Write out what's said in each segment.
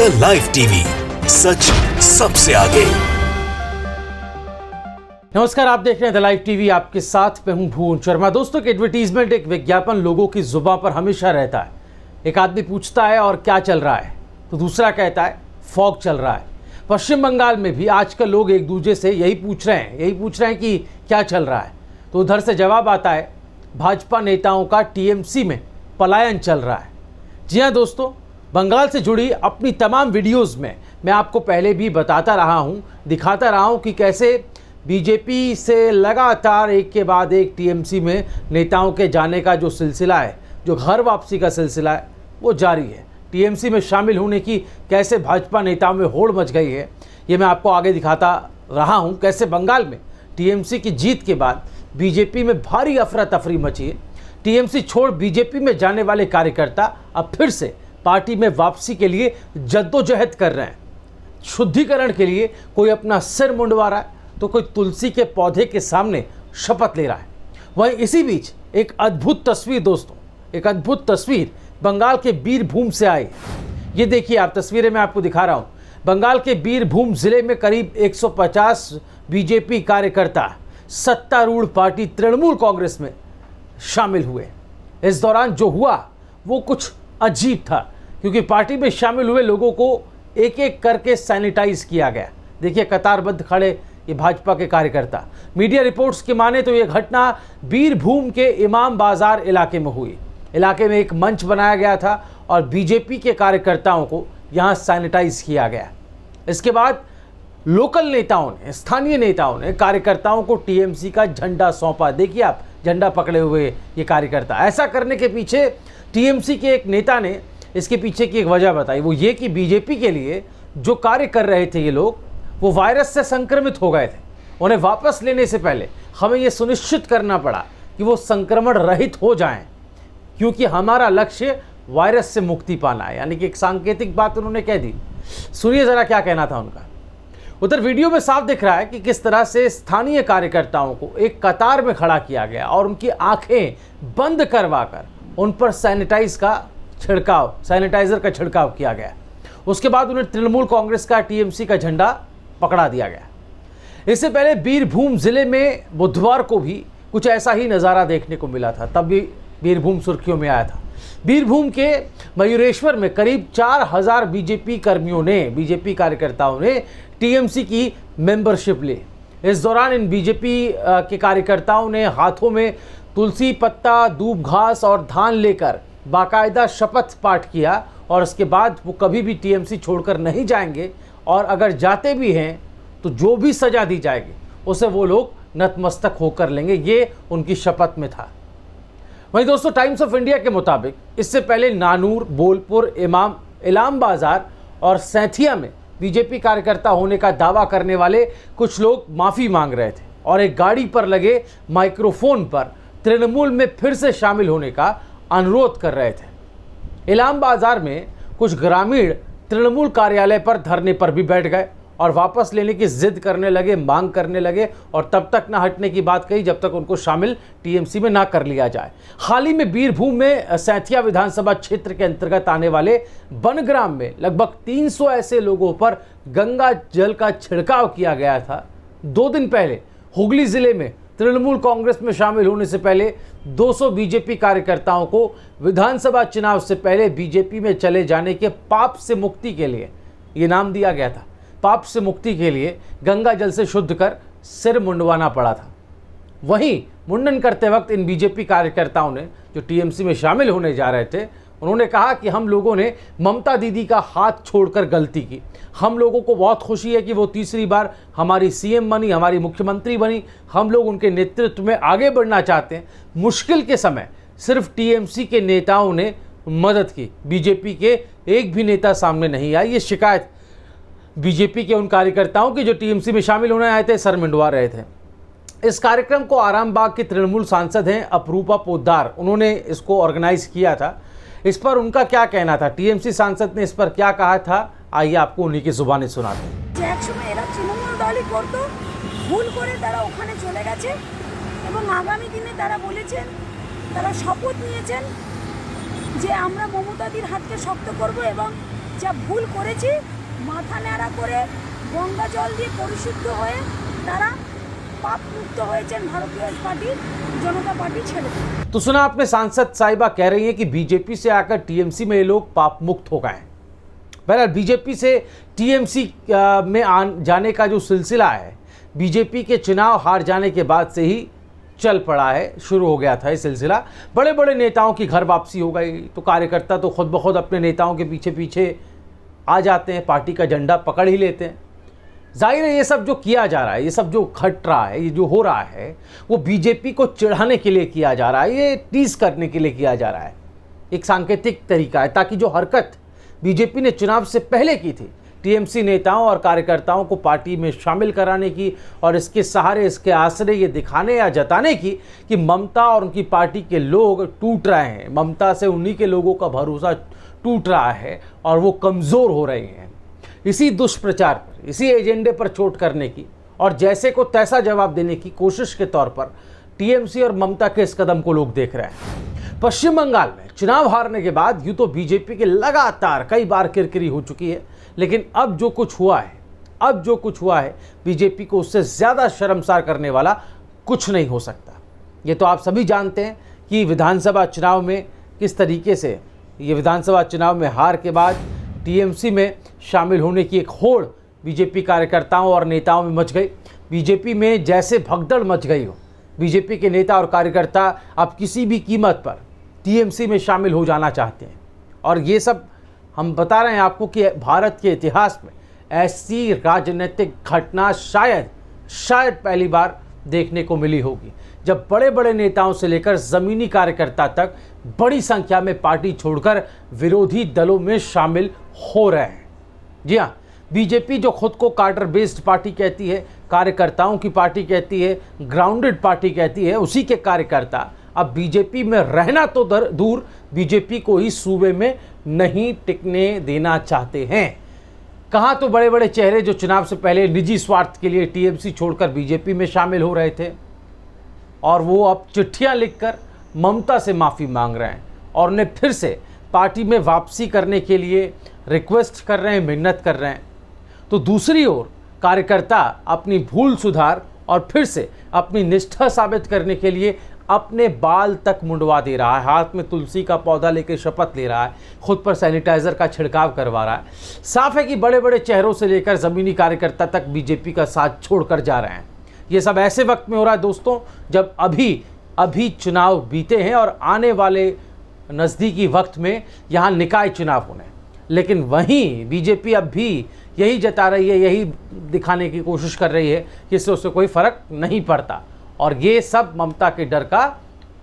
The live TV, सच सबसे आगे। नमस्कार, आप देख रहे हैं द लाइव टीवी। आपके साथ मैं हूं भुवन शर्मा। दोस्तों, एक एडवर्टीजमेंट, एक विज्ञापन लोगों की जुबान पर हमेशा रहता है। एक आदमी पूछता है और क्या चल रहा है, तो दूसरा कहता है फॉग चल रहा है। पश्चिम बंगाल में भी आजकल लोग एक दूसरे से यही पूछ रहे हैं कि क्या चल रहा है। तो उधर से जवाब आता है, भाजपा नेताओं का टीएमसी में पलायन चल रहा है। जी हाँ दोस्तों, बंगाल से जुड़ी अपनी तमाम वीडियोस में मैं आपको पहले भी बताता रहा हूँ, दिखाता रहा हूँ कि कैसे बीजेपी से लगातार एक के बाद एक टीएमसी में नेताओं के जाने का जो सिलसिला है, जो घर वापसी का सिलसिला है, वो जारी है। टीएमसी में शामिल होने की कैसे भाजपा नेताओं में होड़ मच गई है, ये मैं आपको आगे दिखाता रहा हूँ। कैसे बंगाल में टीएमसी की जीत के बाद बीजेपी में भारी अफरा तफरी मची है। टीएमसी छोड़ बीजेपी में जाने वाले कार्यकर्ता अब फिर से पार्टी में वापसी के लिए जद्दोजहद कर रहे हैं। शुद्धिकरण के लिए कोई अपना सिर मुंडवा रहा है, तो कोई तुलसी के पौधे के सामने शपथ ले रहा है। वहीं इसी बीच एक अद्भुत तस्वीर दोस्तों, एक अद्भुत तस्वीर बंगाल के बीरभूम से आई। ये देखिए आप, तस्वीरें मैं आपको दिखा रहा हूँ। बंगाल के बीरभूम जिले में करीब 150 बीजेपी कार्यकर्ता सत्तारूढ़ पार्टी तृणमूल कांग्रेस में शामिल हुए। इस दौरान जो हुआ वो कुछ अजीब था, क्योंकि पार्टी में शामिल हुए लोगों को एक एक करके सैनिटाइज किया गया। देखिए कतारबद्ध खड़े ये भाजपा के कार्यकर्ता। मीडिया रिपोर्ट्स की माने तो ये घटना बीरभूम के इमाम बाजार इलाके में हुई। इलाके में एक मंच बनाया गया था और बीजेपी के कार्यकर्ताओं को यहाँ सैनिटाइज किया गया। इसके बाद लोकल नेताओं ने, स्थानीय नेताओं ने कार्यकर्ताओं को टीएमसी का झंडा सौंपा। देखिए आप, झंडा पकड़े हुए ये कार्यकर्ता। ऐसा करने के पीछे टीएमसी के एक नेता ने इसके पीछे की एक वजह बताई, वो ये कि बीजेपी के लिए जो कार्य कर रहे थे ये लोग, वो वायरस से संक्रमित हो गए थे। उन्हें वापस लेने से पहले हमें ये सुनिश्चित करना पड़ा कि वो संक्रमण रहित हो जाएं, क्योंकि हमारा लक्ष्य वायरस से मुक्ति पाना है। यानी कि एक सांकेतिक बात उन्होंने कह दी। सुनिए जरा क्या कहना था उनका। उधर वीडियो में साफ दिख रहा है कि किस तरह से स्थानीय कार्यकर्ताओं को एक कतार में खड़ा किया गया और उनकी आंखें बंद करवाकर उन पर सैनिटाइजर का छिड़काव किया गया। उसके बाद उन्हें तृणमूल कांग्रेस का टीएमसी का झंडा पकड़ा दिया गया। इससे पहले बीरभूम जिले में बुधवार को भी कुछ ऐसा ही नज़ारा देखने को मिला था, तब भी बीरभूम सुर्खियों में आया था। बीरभूम के मयूरेश्वर में करीब 4000 बीजेपी कार्यकर्ताओं ने टीएमसी की मेंबरशिप ली। इस दौरान इन बीजेपी के कार्यकर्ताओं ने हाथों में तुलसी पत्ता, दूब घास और धान लेकर बाकायदा शपथ पाठ किया और उसके बाद वो कभी भी टीएमसी छोड़कर नहीं जाएंगे, और अगर जाते भी हैं तो जो भी सजा दी जाएगी उसे वो लोग नतमस्तक होकर लेंगे। ये उनकी शपथ में था। वहीं दोस्तों, टाइम्स ऑफ इंडिया के मुताबिक इससे पहले नानूर, बोलपुर, इलाम बाजार और सैथिया में बीजेपी कार्यकर्ता होने का दावा करने वाले कुछ लोग माफ़ी मांग रहे थे और एक गाड़ी पर लगे माइक्रोफोन पर तृणमूल में फिर से शामिल होने का अनुरोध कर रहे थे। इलाम बाजार में कुछ ग्रामीण तृणमूल कार्यालय पर धरने पर भी बैठ गए और वापस लेने की जिद करने लगे, मांग करने लगे और तब तक ना हटने की बात कही जब तक उनको शामिल टीएमसी में ना कर लिया जाए। हाल ही में बीरभूम में सैथिया विधानसभा क्षेत्र के अंतर्गत आने वाले बनग्राम में लगभग 300 ऐसे लोगों पर गंगा जल का छिड़काव किया गया था। 2 दिन पहले हुगली जिले में तृणमूल कांग्रेस में शामिल होने से पहले 200 बीजेपी कार्यकर्ताओं को विधानसभा चुनाव से पहले बीजेपी में चले जाने के पाप से मुक्ति के लिए ये नाम दिया गया था। पाप से मुक्ति के लिए गंगा जल से शुद्ध कर सिर मुंडवाना पड़ा था। वहीं मुंडन करते वक्त इन बीजेपी कार्यकर्ताओं ने, जो टीएमसी में शामिल होने जा रहे थे, उन्होंने कहा कि हम लोगों ने ममता दीदी का हाथ छोड़कर गलती की। हम लोगों को बहुत खुशी है कि वो तीसरी बार हमारी सीएम बनी, हमारी मुख्यमंत्री बनी। हम लोग उनके नेतृत्व में आगे बढ़ना चाहते हैं। मुश्किल के समय सिर्फ टीएमसी के नेताओं ने मदद की, बीजेपी के एक भी नेता सामने नहीं आए। ये शिकायत बीजेपी के उन कार्यकर्ताओं की जो टीएमसी में शामिल होने आए थे, सर मंडवा रहे थे। इस कार्यक्रम को आरामबाग की तृणमूल सांसद हैं अपरूपा पोद्दार, उन्होंने इसको ऑर्गेनाइज किया था। इस पर उनका क्या कहना था, टीएमसी सांसद ने इस पर क्या कहा था, आइए आपको उन्हीं की जुबानी सुनाते हैं। ভুল করে তারা ওখানে চলে গেছে এবং আগামী দিনে তারা বলেছেন, তারা শপথ নিয়েছেন যে আমরা মমতাদির হাতকে শক্ত করব এবং যা ভুল করেছি মাথা ন্যাড়া করে গঙ্গা জল দিয়ে পরিশুদ্ধ হয়ে তারা पाप मुक्त হয়েছেন भारतीय पार्टी जनता पार्टी ছেড়ে। तो सुना आपने, सांसद साहिबा कह रही हैं कि बीजेपी से आकर टीएमसी में ये लोग पाप मुक्त हो गए हैं। बहरहाल बीजेपी से टीएमसी में जाने का जो सिलसिला है बीजेपी के चुनाव हार जाने के बाद से ही चल पड़ा है, शुरू हो गया था ये सिलसिला। बड़े बड़े नेताओं की घर वापसी हो गई तो कार्यकर्ता तो खुद ब खुद अपने नेताओं के पीछे पीछे आ जाते हैं, पार्टी का झंडा पकड़ ही लेते हैं। जाहिर है ये सब जो किया जा रहा है, ये सब जो घट रहा है, ये जो हो रहा है वो बीजेपी को चिढ़ाने के लिए किया जा रहा है, ये टीज करने के लिए किया जा रहा है। एक सांकेतिक तरीका है ताकि जो हरकत बीजेपी ने चुनाव से पहले की थी टीएमसी नेताओं और कार्यकर्ताओं को पार्टी में शामिल कराने की और इसके सहारे, इसके आसरे ये दिखाने या जताने की कि ममता और उनकी पार्टी के लोग टूट रहे हैं, ममता से उन्हीं के लोगों का भरोसा टूट रहा है और वो कमज़ोर हो रहे हैं। इसी दुष्प्रचार पर, इसी एजेंडे पर चोट करने की और जैसे को तैसा जवाब देने की कोशिश के तौर पर टीएमसी और ममता के इस कदम को लोग देख रहे हैं। पश्चिम बंगाल में चुनाव हारने के बाद यूँ तो बीजेपी के लगातार कई बार किरकिरी हो चुकी है, लेकिन अब जो कुछ हुआ है बीजेपी को उससे ज़्यादा शर्मसार करने वाला कुछ नहीं हो सकता। ये तो आप सभी जानते हैं कि विधानसभा चुनाव में किस तरीके से ये विधानसभा चुनाव में हार के बाद टीएमसी में शामिल होने की एक होड़ बीजेपी कार्यकर्ताओं और नेताओं में मच गई। बीजेपी में जैसे भगदड़ मच गई हो, बीजेपी के नेता और कार्यकर्ता अब किसी भी कीमत पर टीएमसी में शामिल हो जाना चाहते हैं। और ये सब हम बता रहे हैं आपको कि भारत के इतिहास में ऐसी राजनीतिक घटना शायद पहली बार देखने को मिली होगी, जब बड़े बड़े नेताओं से लेकर ज़मीनी कार्यकर्ता तक बड़ी संख्या में पार्टी छोड़कर विरोधी दलों में शामिल हो रहे हैं। जी हाँ, बीजेपी जो खुद को कार्टर बेस्ड पार्टी कहती है, कार्यकर्ताओं की पार्टी कहती है, ग्राउंडेड पार्टी कहती है, उसी के कार्यकर्ता अब बीजेपी में रहना तो दूर, बीजेपी को ही सूबे में नहीं टिकने देना चाहते हैं। कहाँ तो बड़े बड़े चेहरे जो चुनाव से पहले निजी स्वार्थ के लिए टीएमसी छोड़कर बीजेपी में शामिल हो रहे थे और वो अब चिट्ठियां लिखकर ममता से माफ़ी मांग रहे हैं और उन्हें फिर से पार्टी में वापसी करने के लिए रिक्वेस्ट कर रहे हैं, मिन्नत कर रहे हैं। तो दूसरी ओर कार्यकर्ता अपनी भूल सुधार और फिर से अपनी निष्ठा साबित करने के लिए अपने बाल तक मुंडवा दे रहा है, हाथ में तुलसी का पौधा लेकर शपथ ले रहा है, खुद पर सैनिटाइजर का छिड़काव करवा रहा है। साफ है कि बड़े बड़े चेहरों से लेकर ज़मीनी कार्यकर्ता तक बीजेपी का साथ छोड़कर जा रहे हैं। ये सब ऐसे वक्त में हो रहा है दोस्तों जब अभी चुनाव बीते हैं और आने वाले नज़दीकी वक्त में यहाँ निकाय चुनाव होने, लेकिन वहीं बीजेपी अब भी यही जता रही है, यही दिखाने की कोशिश कर रही है कि इससे उससे कोई फ़र्क नहीं पड़ता और ये सब ममता के डर का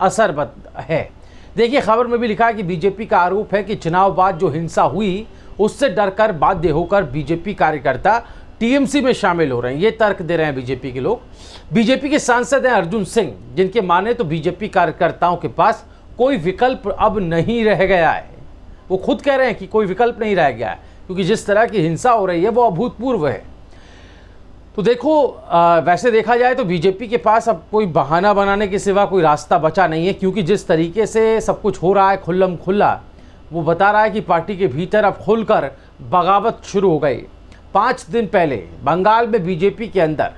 असर है। देखिए, खबर में भी लिखा है कि बीजेपी का आरोप है कि चुनाव बाद जो हिंसा हुई उससे डरकर बाध्य होकर बीजेपी कार्यकर्ता टीएमसी में शामिल हो रहे हैं। ये तर्क दे रहे हैं बीजेपी के लोग। बीजेपी के सांसद हैं अर्जुन सिंह, जिनके माने तो बीजेपी कार्यकर्ताओं के पास कोई विकल्प अब नहीं रह गया है। वो खुद कह रहे हैं कि कोई विकल्प नहीं रह गया है क्योंकि जिस तरह की हिंसा हो रही है वो अभूतपूर्व है। तो देखो, वैसे देखा जाए तो बीजेपी के पास अब कोई बहाना बनाने के सिवा कोई रास्ता बचा नहीं है, क्योंकि जिस तरीके से सब कुछ हो रहा है खुल्लम खुल्ला, वो बता रहा है कि पार्टी के भीतर अब खुलकर बगावत शुरू हो गई। 5 दिन पहले बंगाल में बीजेपी के अंदर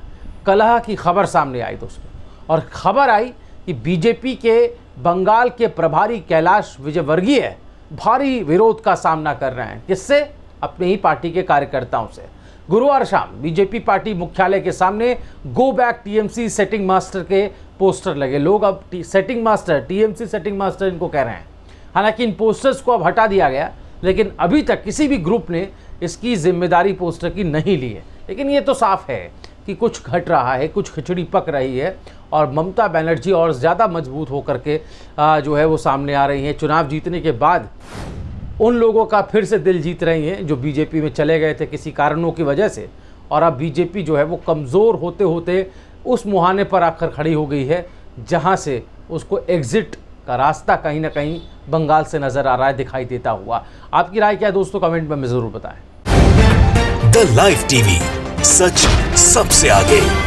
कलह की खबर सामने आई दोस्तों, और खबर आई कि बीजेपी के बंगाल के प्रभारी कैलाश विजयवर्गीय भारी विरोध का सामना कर रहे हैं। किससे? अपने ही पार्टी के कार्यकर्ताओं से। गुरुवार शाम बीजेपी पार्टी मुख्यालय के सामने go back TMC setting master के पोस्टर लगे। लोग अब setting master, TMC setting master इनको कह रहे हैं। हालांकि इन पोस्टर्स को अब हटा दिया गया, लेकिन अभी तक किसी भी ग्रुप ने इसकी जिम्मेदारी पोस्टर की नहीं ली है। लेकिन ये तो साफ है कि कुछ घट रहा है, कुछ खिचड़ी पक रही है और ममता बनर्जी और ज़्यादा मजबूत होकर के जो है वो सामने आ रही हैं। चुनाव जीतने के बाद उन लोगों का फिर से दिल जीत रही हैं जो बीजेपी में चले गए थे किसी कारणों की वजह से, और अब बीजेपी जो है वो कमज़ोर होते होते उस मुहाने पर आकर खड़ी हो गई है जहां से उसको एग्ज़िट का रास्ता कहीं ना कहीं बंगाल से नज़र आ रहा है, दिखाई देता हुआ। आपकी राय क्या है दोस्तों, कमेंट में ज़रूर बताएं। द लाइव टीवी, सच सबसे आगे।